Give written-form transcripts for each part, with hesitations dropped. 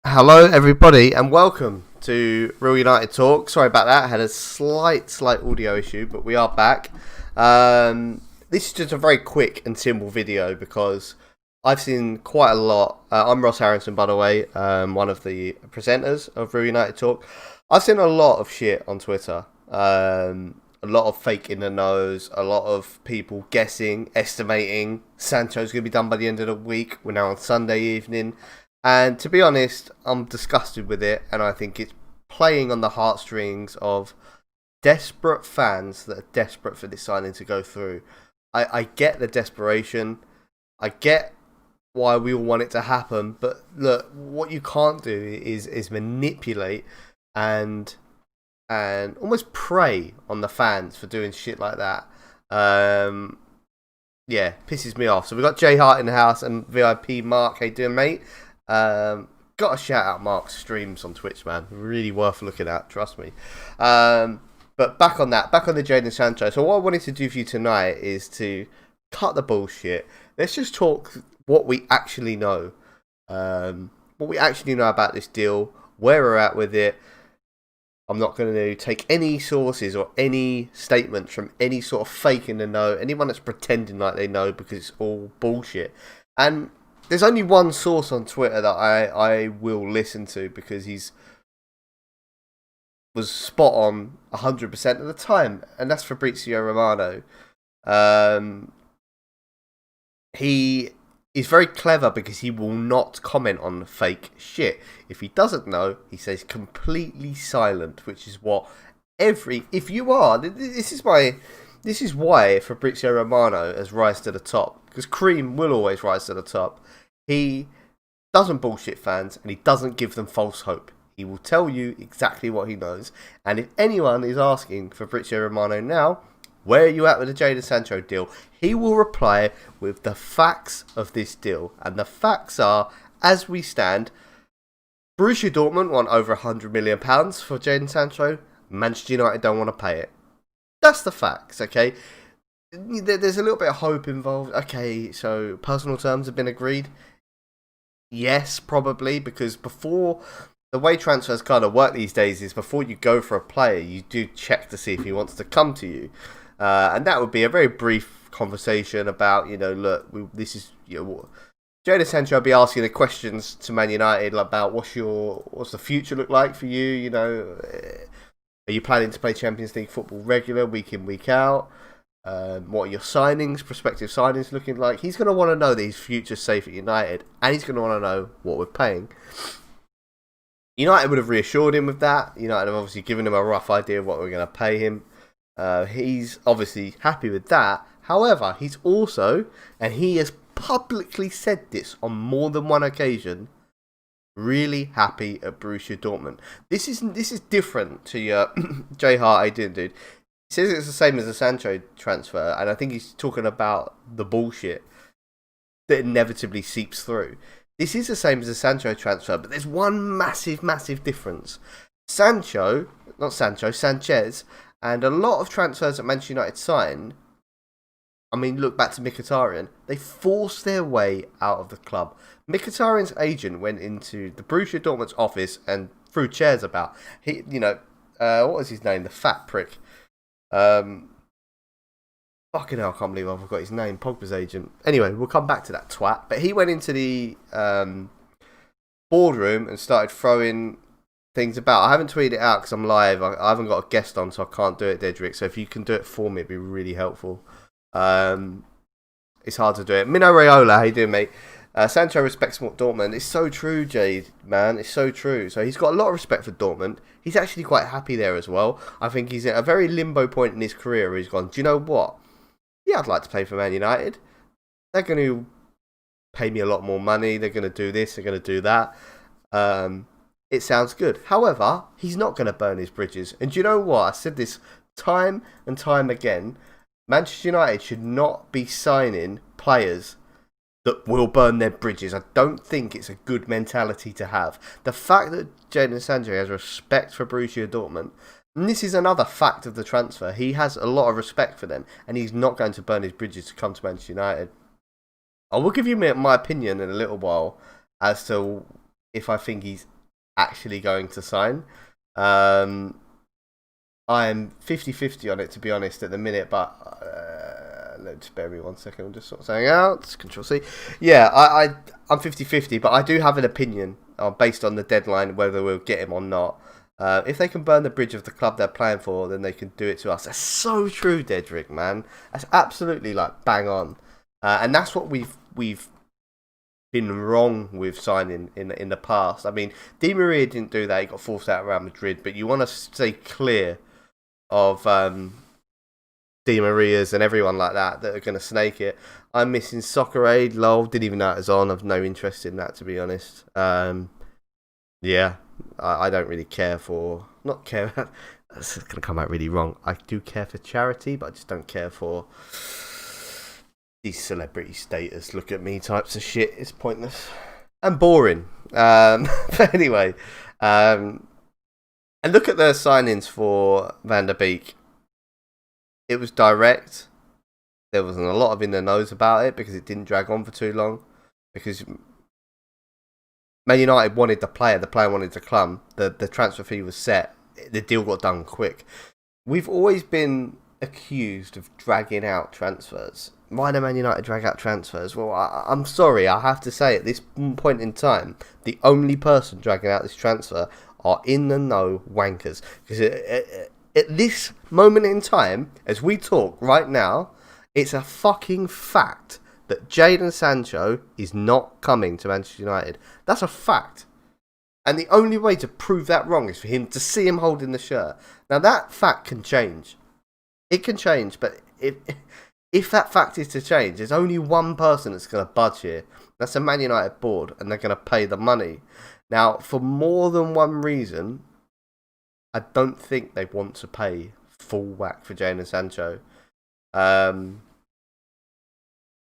Hello, everybody, and welcome to Real United Talk. Sorry about that. I had a slight audio issue, but we are back. This is just a very quick and simple video because I've seen quite a lot. I'm Ross Harrison, by the way, one of the presenters of Real United Talk. I've seen a lot of shit on Twitter. A lot of fake in the nose, a lot of people guessing, estimating Sancho's going to be done by the end of the week. We're now on Sunday evening. And to be honest, I'm disgusted with it, and I think it's playing on the heartstrings of desperate fans that are desperate for this signing to go through. I get the desperation, I get why we all want it to happen, but look, what you can't do is manipulate and almost prey on the fans for doing shit like that. Yeah, pisses me off. So we've got Jay Hart in the house and VIP Mark. How you doing, mate? Got to shout out Mark's streams on Twitch, man. Really worth looking at, trust me. But back on the Jaydon Sancho. So what I wanted to do for you tonight is to cut the bullshit. Let's just talk what we actually know. What we actually know about this deal, where we're at with it. I'm not going to take any sources or any statements from any sort of fake in the know, anyone that's pretending like they know, because it's all bullshit. And there's only one source on Twitter that I will listen to because was spot on 100% of the time, and that's Fabrizio Romano. He is very clever because he will not comment on fake shit. If he doesn't know, he says completely silent, which is what this is why Fabrizio Romano has rise to the top, because cream will always rise to the top. He doesn't bullshit fans, and he doesn't give them false hope. He will tell you exactly what he knows. And if anyone is asking Fabrizio Romano now, where are you at with the Jaydon Sancho deal? He will reply with the facts of this deal. And the facts are, as we stand, Borussia Dortmund want over £100 million for Jaydon Sancho. Manchester United don't want to pay it. That's the facts, okay? There's a little bit of hope involved. Okay, so personal terms have been agreed. Yes, probably, because before, the way transfers kind of work these days is before you go for a player, you do check to see if he wants to come to you. And that would be a very brief conversation about, look, this is, Jaydon Sancho will be asking the questions to Man United about what's the future look like for you, are you planning to play Champions League football regular, week in, week out? What are your prospective signings looking like? He's going to want to know that his future's safe at United, and he's going to want to know what we're paying. United would have reassured him with that. United have obviously given him a rough idea of what we're going to pay him. He's obviously happy with that. However, he's also, and he has publicly said this on more than one occasion, really happy at Borussia Dortmund. This is different to your Jay Hart. I didn't, dude. He says it's the same as the Sancho transfer, and I think he's talking about the bullshit that inevitably seeps through. This is the same as the Sancho transfer, but there's one massive difference. Sanchez, and a lot of transfers that Manchester United sign, I mean, look back to Mkhitaryan, they forced their way out of the club. Mkhitaryan's agent went into the Borussia Dortmund's office and threw chairs about. What was his name? The fat prick. Fucking hell, I can't believe I forgot his name. Pogba's agent. Anyway, we'll come back to that twat. But he went into the boardroom and started throwing things about. I haven't tweeted it out because I'm live. I haven't got a guest on, so I can't do it, Dedrick. So if you can do it for me, it'd be really helpful. It's hard to do it. Mino Raiola, how you doing, mate? Sancho respects Dortmund. It's so true, Jade, man. It's so true. So he's got a lot of respect for Dortmund. He's actually quite happy there as well. I think he's at a very limbo point in his career where he's gone, do you know what? Yeah, I'd like to play for Man United. They're going to pay me a lot more money. They're going to do this. They're going to do that. It sounds good. However, he's not going to burn his bridges. And do you know what? I said this time and time again. Manchester United should not be signing players that will burn their bridges. I don't think it's a good mentality to have. The fact that Jaydon Sancho has respect for Borussia Dortmund, and this is another fact of the transfer, he has a lot of respect for them, and he's not going to burn his bridges to come to Manchester United. I will give you my opinion in a little while as to if I think he's actually going to sign. I'm 50-50 on it, to be honest, at the minute, but let's spare me 1 second. I'll just sort something out. Control C. Yeah, I'm 50-50, but I do have an opinion based on the deadline whether we'll get him or not. If they can burn the bridge of the club they're playing for, then they can do it to us. That's so true, Dedrick, man. That's absolutely like bang on, and that's what we've been wrong with signing in the past. I mean, Di Maria didn't do that; he got forced out of Real Madrid. But you want to stay clear of Di Marias and everyone like that are going to snake it. I'm missing Soccer Aid. Lol, didn't even know it was on. I've no interest in that, to be honest. Yeah. I don't really care for... Not care... That's going to come out really wrong. I do care for charity, but I just don't care for these celebrity status, look at me types of shit. It's pointless. And boring. But anyway. And look at the signings for Van der Beek. It was direct. There wasn't a lot of in the nose about it because it didn't drag on for too long. Because... Man United wanted the player wanted to come. The transfer fee was set. The deal got done quick. We've always been accused of dragging out transfers. Why do Man United drag out transfers? Well, I'm sorry, I have to say at this point in time, the only person dragging out this transfer are in the know wankers. Because at this moment in time, as we talk right now, it's a fucking fact that Jaydon Sancho is not coming to Manchester United. That's a fact. And the only way to prove that wrong is for him to see him holding the shirt. Now, that fact can change. It can change, but if that fact is to change, there's only one person that's going to budge here. That's the Man United board, and they're going to pay the money. Now, for more than one reason, I don't think they want to pay full whack for Jaydon Sancho.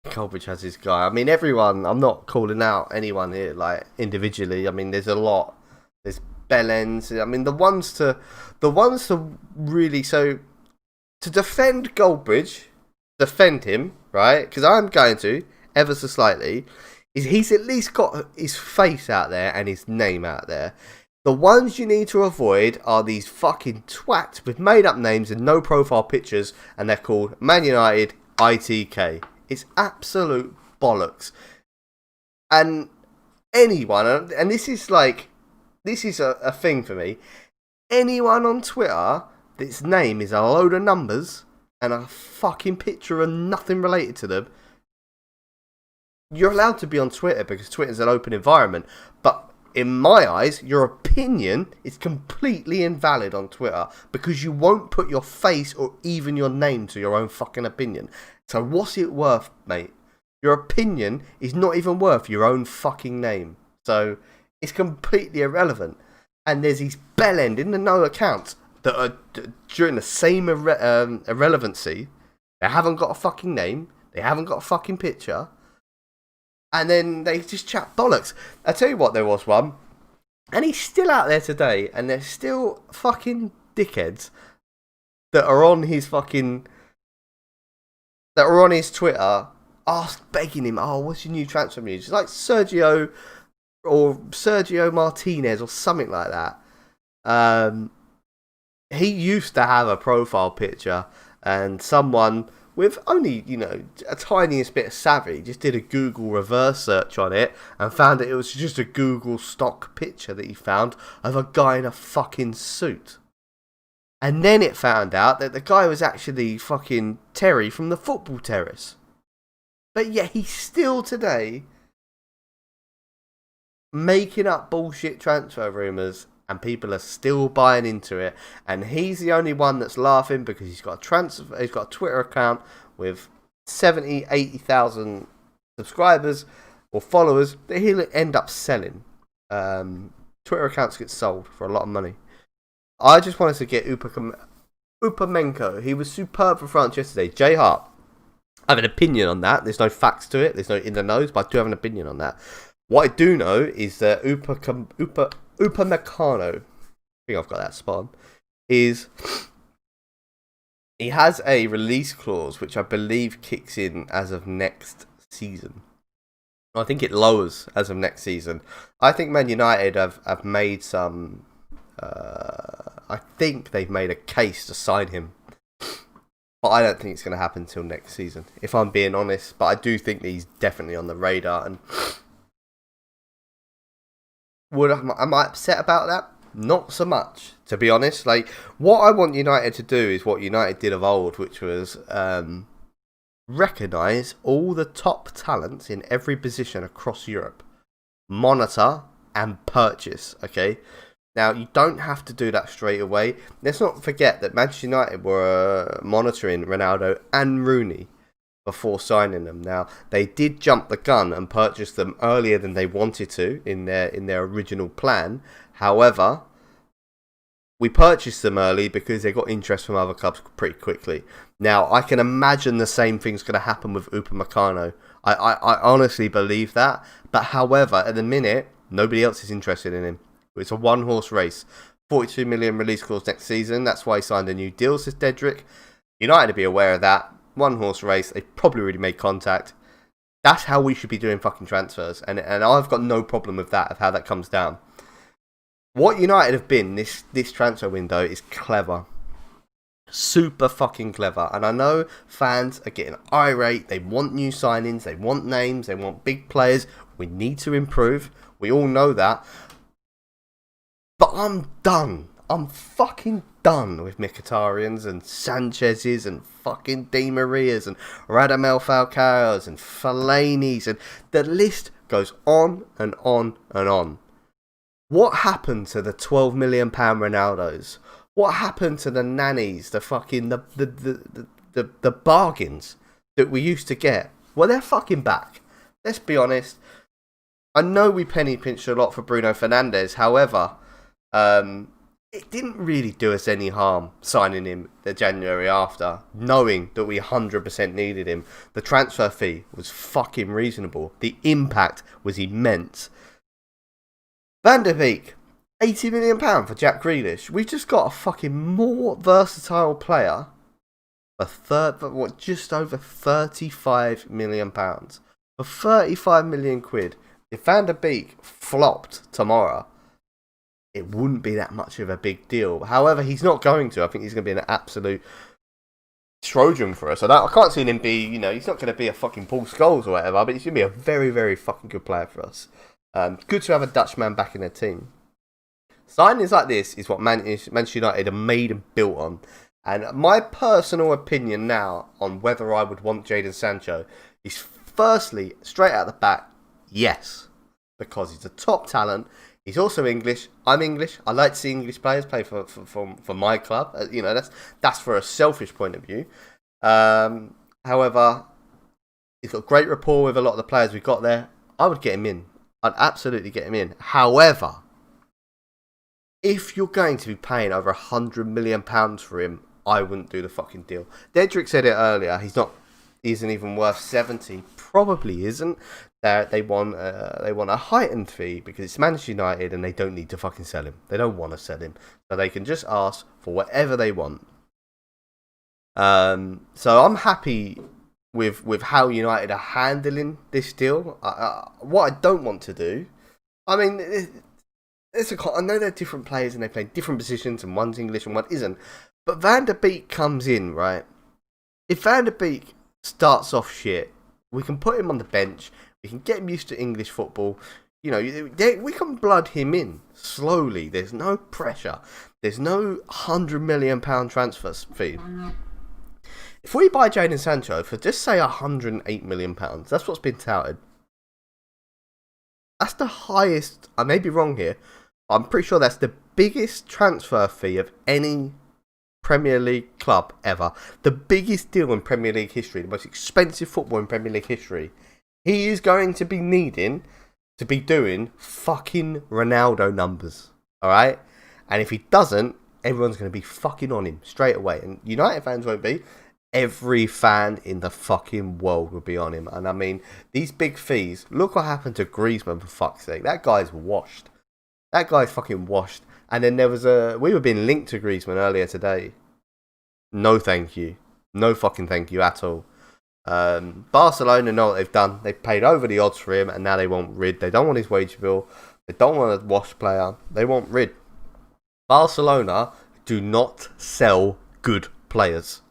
Coleridge has his guy. I mean, everyone, I'm not calling out anyone here, like, individually. I mean, there's a lot. There's Bellens. I mean, the ones to really, so, to defend Goldbridge, defend him, right? Because I'm going to, ever so slightly, is he's at least got his face out there and his name out there. The ones you need to avoid are these fucking twats with made up names and no profile pictures, and they're called Man United ITK. It's absolute bollocks. And anyone, and this is a thing for me, anyone on Twitter that's name is a load of numbers and a fucking picture and nothing related to them, you're allowed to be on Twitter because Twitter's an open environment. But in my eyes, your opinion is completely invalid on Twitter because you won't put your face or even your name to your own fucking opinion. So what's it worth, mate? Your opinion is not even worth your own fucking name. So it's completely irrelevant. And there's these bellend in the know accounts that are during the same irrelevancy. They haven't got a fucking name. They haven't got a fucking picture. And then they just chat bollocks. I tell you what, there was one. And he's still out there today. And there's still fucking dickheads that are on his fucking... that were on his Twitter, begging him, what's your new transfer news? It's like Sergio Martinez or something like that. He used to have a profile picture, and someone with only, a tiniest bit of savvy just did a Google reverse search on it and found that it was just a Google stock picture that he found of a guy in a fucking suit. And then it found out that the guy was actually fucking Terry from the Football Terrace. But yet he's still today making up bullshit transfer rumours and people are still buying into it. And he's the only one that's laughing because he's got a Twitter account with 70, 80,000 subscribers or followers that he'll end up selling. Twitter accounts get sold for a lot of money. I just wanted to get Upamenko. He was superb for France yesterday. J Hart. I have an opinion on that. There's no facts to it. There's no in the nose, but I do have an opinion on that. What I do know is that Upamecano, I think I've got that spot on, is he has a release clause which I believe kicks in as of next season. I think it lowers as of next season. I think Man United have made some. I think they've made a case to sign him, but I don't think it's going to happen until next season, if I'm being honest. But I do think that he's definitely on the radar. And am I upset about that? Not so much, to be honest. Like, what I want United to do is what United did of old, which was recognise all the top talents in every position across Europe, monitor and purchase. Okay. Now, you don't have to do that straight away. Let's not forget that Manchester United were monitoring Ronaldo and Rooney before signing them. Now, they did jump the gun and purchase them earlier than they wanted to in their original plan. However, we purchased them early because they got interest from other clubs pretty quickly. Now, I can imagine the same thing's going to happen with Upamecano. I honestly believe that. But however, at the minute, nobody else is interested in him. It's a one-horse race. 42 million release clause next season. That's why he signed a new deal, says Dedrick. United to be aware of that. One-horse race. They probably already made contact. That's how we should be doing fucking transfers. And I've got no problem with that, of how that comes down. What United have been this transfer window is clever. Super fucking clever. And I know fans are getting irate. They want new signings. They want names. They want big players. We need to improve. We all know that. But I'm done. I'm fucking done with Mkhitaryan's and Sanchez's and fucking Di Maria's and Radamel Falcao's and Fellaini's, and the list goes on and on and on. What happened to the £12 million Ronaldos? What happened to the nannies, the fucking the bargains that we used to get? Well, they're fucking back. Let's be honest. I know we penny pinched a lot for Bruno Fernandes. However, it didn't really do us any harm signing him the January after, knowing that we 100% needed him. The transfer fee was fucking reasonable. The impact was immense. Van der Beek, £80 million for Jack Grealish. We just got a fucking more versatile player for just over £35 million. For 35 million quid. If Van der Beek flopped tomorrow, it wouldn't be that much of a big deal. However, he's not going to. I think he's going to be an absolute Trojan for us. I can't see him be, he's not going to be a fucking Paul Scholes or whatever, but he's going to be a very, very fucking good player for us. Good to have a Dutchman back in their team. Signings like this is what Manchester United are made and built on. And my personal opinion now on whether I would want Jaydon Sancho is, firstly, straight out the back, yes. Because he's a top talent. He's also English. I'm English. I like to see English players play for my club. That's for a selfish point of view. However, he's got great rapport with a lot of the players we've got there. I would get him in. I'd absolutely get him in. However, if you're going to be paying over £100 million for him, I wouldn't do the fucking deal. Dedrick said it earlier. He isn't even worth 70. Probably isn't. They want a heightened fee because it's Manchester United and they don't need to fucking sell him. They don't want to sell him, so they can just ask for whatever they want. So I'm happy with how United are handling this deal. What I don't want to do, I mean, I know they're different players and they play different positions and one's English and one isn't. But Van der Beek comes in, right? If Van der Beek starts off shit, we can put him on the bench. We can get him used to English football. We can blood him in slowly. There's no pressure. There's no £100 million transfer fee. If we buy Jaydon Sancho for just say £108 million, that's what's been touted. That's the highest. I may be wrong here. I'm pretty sure that's the biggest transfer fee of any Premier League club ever. The biggest deal in Premier League history. The most expensive football in Premier League history. He is going to be needing to be doing fucking Ronaldo numbers. Alright? And if he doesn't, everyone's going to be fucking on him straight away. And United fans won't be. Every fan in the fucking world will be on him. And I mean, these big fees. Look what happened to Griezmann, for fuck's sake. That guy's washed. That guy's fucking washed. And then we were being linked to Griezmann earlier today. No thank you. No fucking thank you at all. Barcelona know what they've done. They've paid over the odds for him, and now they want rid. They don't want his wage bill. They don't want a wash player. They want rid. Barcelona do not sell good players.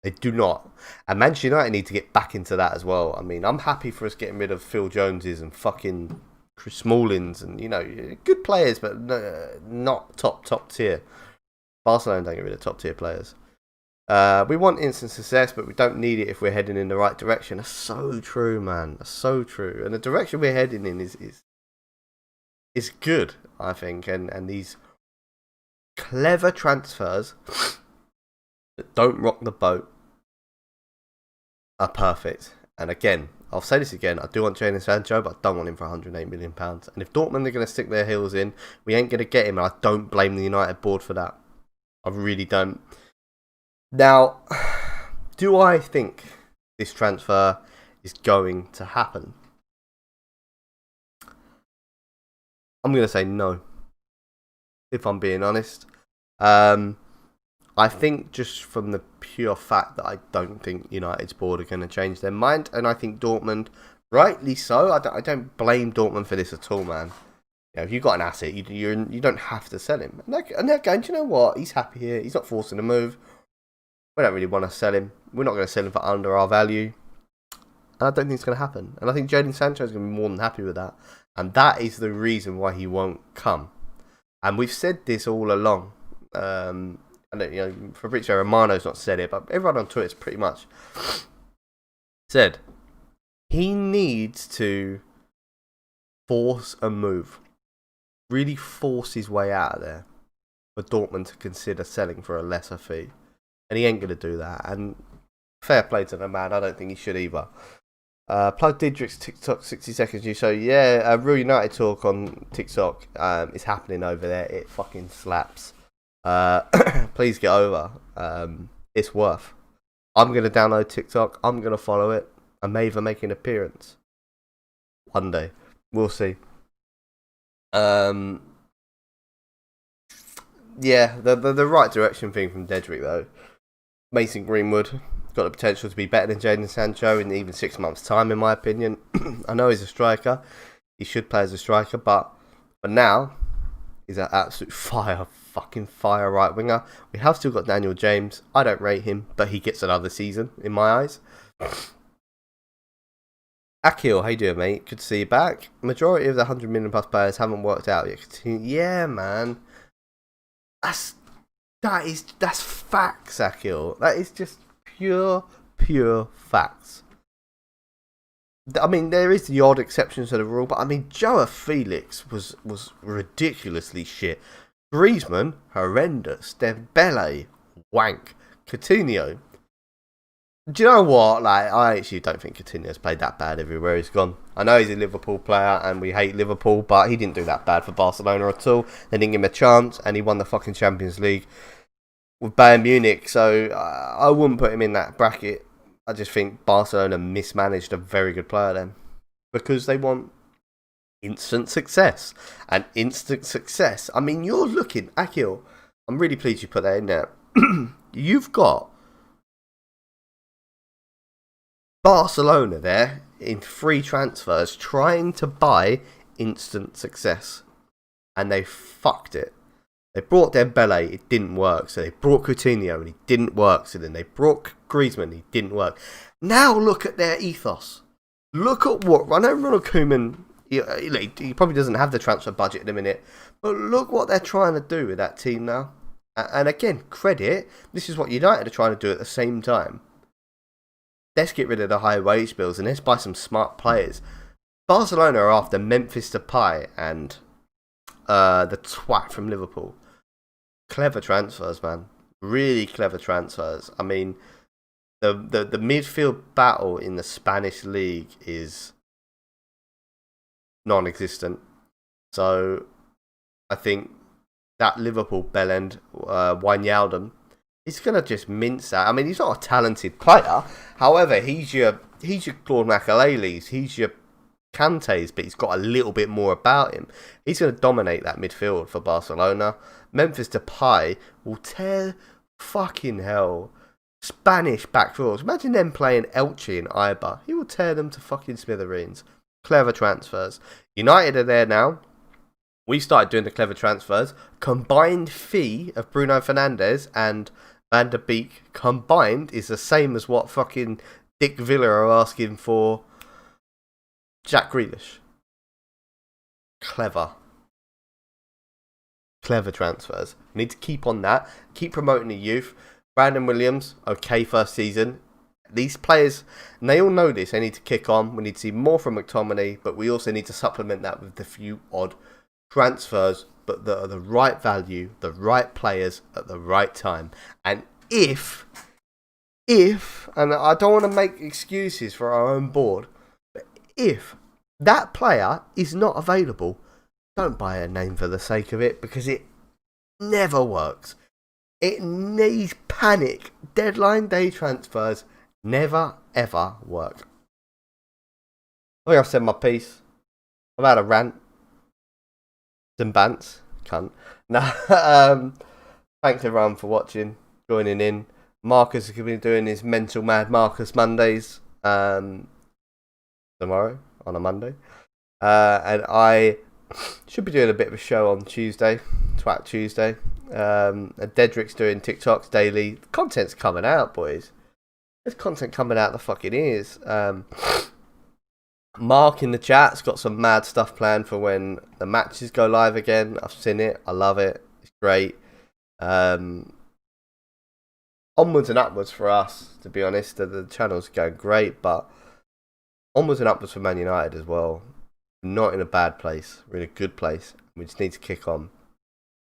They do not. And Manchester United need to get back into that as well. I mean, I'm happy for us getting rid of Phil Joneses and fucking Chris Smallings and, good players, but not top tier. Barcelona don't get rid of top tier players. We want instant success, but we don't need it if we're heading in the right direction. That's so true, man. That's so true. And the direction we're heading in is good, I think. And these clever transfers that don't rock the boat are perfect. And again, I'll say this again, I do want Jaydon Sancho, but I don't want him for £108 million. And if Dortmund are going to stick their heels in, we ain't going to get him, and I don't blame the United board for that. I really don't. Now, do I think this transfer is going to happen? I'm going to say no, if I'm being honest. I think just from the pure fact that I don't think United's board are going to change their mind, and I think Dortmund, rightly so, I don't blame Dortmund for this at all, man. If you've got an asset, you don't have to sell him. And they're going, do you know what? He's happy here. He's not forcing a move. We don't really want to sell him. We're not going to sell him for under our value. And I don't think it's going to happen. And I think Jaydon Sancho is going to be more than happy with that. And that is the reason why he won't come. And we've said this all along. Fabrizio Romano's not said it, but everyone on Twitter's pretty much said he needs to force a move. Really force his way out of there for Dortmund to consider selling for a lesser fee. And he ain't going to do that. And fair play to the man. I don't think he should either. Plug Didrik's TikTok 60 seconds. So yeah, RealUnitedTalk on TikTok is happening over there. It fucking slaps. Please get over. It's worth. I'm going to download TikTok. I'm going to follow it. I may even make an appearance one day. We'll see. Yeah, the right direction thing from Dedrick though. Mason Greenwood got the potential to be better than Jaydon Sancho in even 6 months' time, in my opinion. I know he's a striker. He should play as a striker, but for now, he's an absolute fucking fire right winger. We have still got Daniel James. I don't rate him, but he gets another season in my eyes. Akil, how you doing, mate? Good to see you back. Majority of the 100 million plus players haven't worked out yet. Yeah, man. That's facts, Akil. That is just pure facts. I mean, there is the odd exceptions to the rule, but I mean, Joao Felix was ridiculously shit. Griezmann, horrendous. Dembele, wank. Coutinho. Do you know what? I actually don't think Coutinho's played that bad everywhere he's gone. I know he's a Liverpool player and we hate Liverpool, but he didn't do that bad for Barcelona at all. They didn't give him a chance, and he won the fucking Champions League with Bayern Munich. So I wouldn't put him in that bracket. I just think Barcelona mismanaged a very good player then, because they want instant success. And instant success, I mean, you're looking, Akil, I'm really pleased you put that in there. You've got Barcelona there in free transfers trying to buy instant success, and they fucked it. They brought Dembele, it didn't work. So they brought Coutinho, and it didn't work. So then they brought Griezmann, it didn't work. Now look at their ethos. Look at what... I know Ronald Koeman, he probably doesn't have the transfer budget at the minute, but look what they're trying to do with that team now. And again, credit, this is what United are trying to do at the same time. Let's get rid of the high wage bills and let's buy some smart players. Barcelona are after Memphis Depay and the twat from Liverpool. Clever transfers, man. Really clever transfers. I mean, the midfield battle in the Spanish league is non-existent. So I think that Liverpool bellend, Wijnaldum, he's going to just mince that. I mean, he's not a talented player. However, he's your Claude Makeleles. He's your Kantes, but he's got a little bit more about him. He's going to dominate that midfield for Barcelona. Memphis Depay will tear fucking hell. Spanish back fours. Imagine them playing Elche and Iber. He will tear them to fucking smithereens. Clever transfers. United are there now. We started doing the clever transfers. Combined fee of Bruno Fernandes and Van der Beek combined is the same as what fucking Dick Villa are asking for Jack Grealish. Clever transfers. Need to keep on that. Keep promoting the youth. Brandon Williams, okay, first season. These players, and they all know this, they need to kick on. We need to see more from McTominay, but we also need to supplement that with the few odd transfers, but that are the right value, the right players at the right time. And if, and I don't want to make excuses for our own board, but if that player is not available, don't buy a name for the sake of it, because it never works. It needs panic. Deadline day transfers never ever work. I think I've said my piece. I've had a rant. Some bants. Cunt. Thanks everyone for watching, joining in. Marcus is going to be doing his Mental Mad Marcus Mondays tomorrow on a Monday. And I should be doing a bit of a show on Tuesday, Twat Tuesday. And Dedrick's doing TikToks daily. Content's coming out, boys. There's content coming out the fucking ears. Mark in the chat's got some mad stuff planned for when the matches go live again. I've seen it. I love it. It's great. Onwards and upwards for us, to be honest. The channel's going great, but onwards and upwards for Man United as well. Not in a bad place. We're in a good place. We just need to kick on.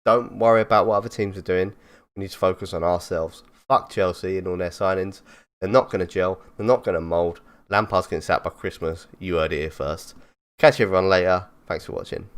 Don't worry about what other teams are doing. We need to focus on ourselves. Fuck Chelsea and all their signings. They're not going to gel. They're not going to mould. Lampard's getting sacked by Christmas. You heard it here first. Catch everyone later. Thanks for watching.